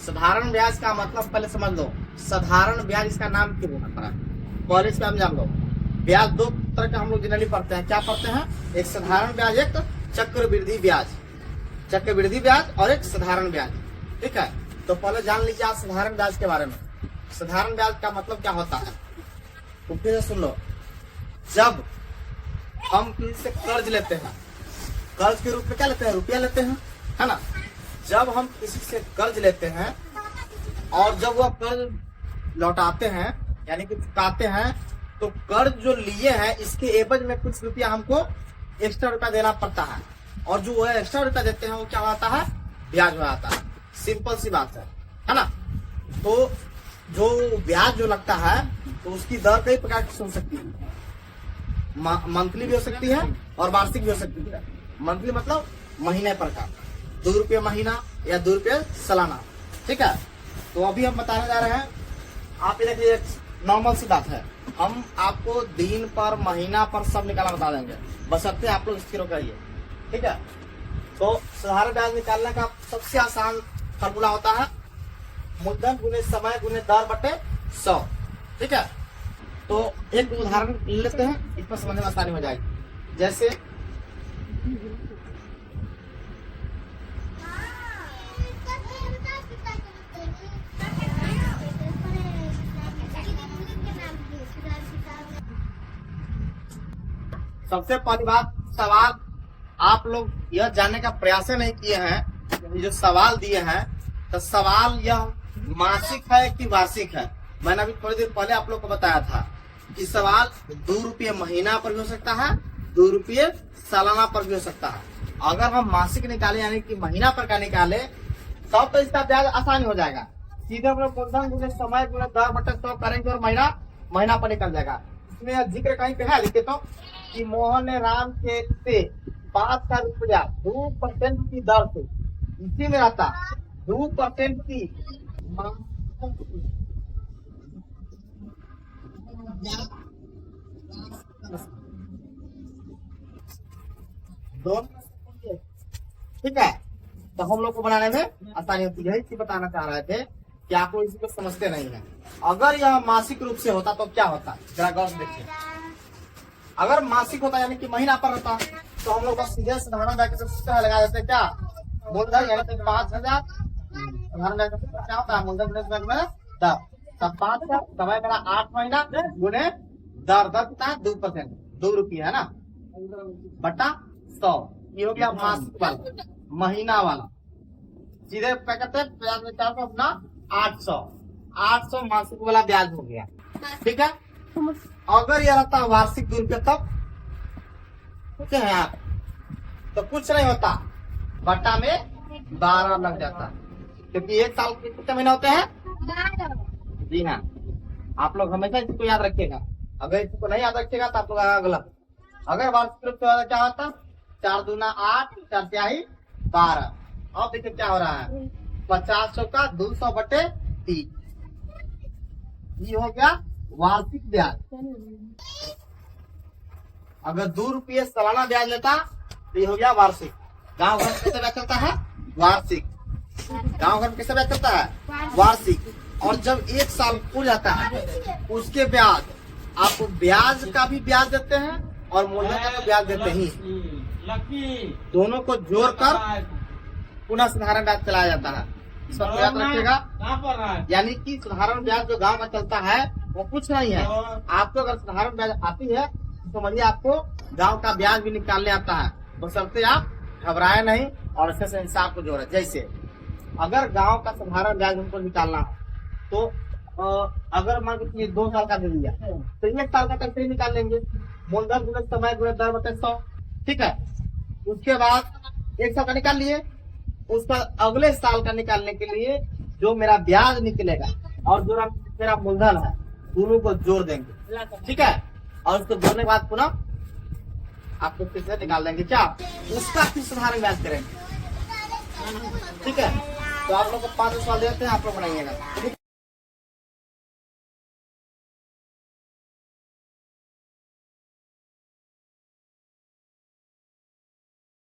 साधारण ब्याज का मतलब पहले समझ लो। साधारण ब्याज इसका नाम क्यों होना पड़ा, पहले इसका हम जान लो। ब्याज दो तरह का हम लोग जनरली पढ़ते हैं। क्या पढ़ते हैं? एक साधारण ब्याज, एक चक्रवृद्धि ब्याज। चक्रवृद्धि ब्याज और एक साधारण ब्याज। ठीक है, तो पहले जान लीजिए आप साधारण ब्याज के बारे में। साधारण ब्याज का मतलब क्या होता है तो फिर सुन लो। जब हम किसी से कर्ज लेते हैं, कर्ज के रूप में क्या लेते हैं? रुपया लेते हैं, है ना। जब हम किसी से कर्ज लेते हैं और जब वह कर्ज लौटाते हैं यानी कि चुकाते हैं, तो कर्ज जो लिए हैं इसके एवज में कुछ रुपया हमको एक्स्ट्रा रुपया देना पड़ता है, और जो वह एक्स्ट्रा रुपया देते हैं वो क्या होता है? ब्याज हो जाता है। सिंपल सी बात है ना। तो जो ब्याज जो लगता है तो उसकी दर कई प्रकार की हो सकती है। मंथली भी हो सकती है और वार्षिक भी हो सकती है। मंथली मतलब महीने पर का, ₹2 महीना या ₹2 सालाना। ठीक है, तो अभी हम बताने जा रहे हैं। आप ये देखिए, नॉर्मल सी बात है, हम आपको दिन पर, महीना पर सब निकालना बता देंगे, बशर्ते आप लोग स्थिर होकर रहिए। ठीक है, तो साधारण ब्याज निकालने का सबसे आसान फॉर्मूला होता है मूलधन गुने समय गुने दर बटे 100। ठीक है, तो एक उदाहरण लेते हैं, इस पर समझने में आसानी हो जाएगी। जैसे सबसे पहली बात, सवाल आप लोग यह जानने का प्रयास नहीं किए हैं। ये जो सवाल दिए हैं तो सवाल यह मासिक है कि वार्षिक है। मैंने अभी थोड़ी देर पहले आप लोग को बताया था कि सवाल ₹2 महीना पर भी हो सकता है, ₹2 सालाना पर भी हो सकता है। अगर हम मासिक निकाले यानी कि महीना पर का निकाले तब तो इसका ब्याज आसानी हो जाएगा। सीधे हम लोग मूलधन गुने समय गुने दर बटे 100 करेंगे और महीना महीना पर निकल जाएगा। इसमें जिक्र कहीं पे है, लिखे तो कि मोहन ने राम के से 5,000 रुपया 2% की दर से, इसी में रहता 2% की ठीक है, तो हम लोग को बनाने में आसानी होती है। इसी बताना चाह रहे थे कि आप लोग इसको समझते नहीं है। अगर यह मासिक रूप से होता तो क्या होता, जरा गौर से देखिए। अगर मासिक होता यानी कि महीना पर होता तो हम लोग को सीधे साधारण ब्याज का सूत्र लगा देते। क्या मूलधन यानी कि 5,000, साधारण ब्याज का सूत्र क्या होता है? मूलधन में 10, तब 5,000, समय मेरा 8 महीना गुने दर कितना है? 2%, ₹2 है ना, बटा 100। ये हो गया मासिक वाला। महीना वाला सीधे कहते ब्याज में 400 अपना 800 मासिक वाला ब्याज हो गया। ठीक है, अगर यह रहता वार्षिक ₹2 तब ठीक है आप, तो कुछ नहीं होता, बटा में 12 लग जाता, क्योंकि एक साल के कितने महीने होते हैं? 12। जी हाँ, आप लोग हमेशा इसको याद रखिएगा। अगर इसको नहीं याद रखिएगा तो आप लोग गलत। अगर वार्षिक रूप से क्या होता? 4 दूना 8, 4 तिहाई 12। अब देखिए क्या हो रहा है, 50 का 200 बटे 30, ये हो गया वार्षिक ब्याज। अगर ₹2 सालाना ब्याज लेता तो ये हो गया वार्षिक। गांव घर में कैसे ब्याज चलता है? वार्षिक। गांव घर में कैसे ब्याज चलता है? वार्षिक। और जब 1 साल पूरा जाता है उसके बाद आप ब्याज का भी ब्याज देते हैं और मूलधन का भी ब्याज देते ही, दोनों को जोड़कर पुनः साधारण ब्याज चलाया जाता है। इस पर याद रखिएगा। यानी कि साधारण ब्याज जो गांव में चलता है वो कुछ नहीं है। आपको अगर साधारण ब्याज आती है तो समझिए आपको गांव का ब्याज भी निकालने आता है, बशर्ते आप घबराए नहीं और अच्छे से हिसाब को जोड़े। जैसे अगर गांव का साधारण ब्याज हमको निकालना हो तो अगर मान लीजिए 2 साल का दे दिया तो 1 साल का कैसे निकाल लेंगे? मूलधन गुणे समय गुणे दर बटे 100। ठीक है, उसके बाद 1 साल का निकाल लिए, उसका अगले साल का निकालने के लिए जो मेरा ब्याज निकलेगा और जो मेरा मूलधन है दोनों को जोड़ देंगे। ठीक है, और उसको जोड़ने के बाद पुनः आपको फिर से निकाल देंगे। क्या उसका फिर साधारण ब्याज करेंगे। ठीक है, तो आप लोग को 5 सवाल देते हैं, आप लोग बनाइएगा।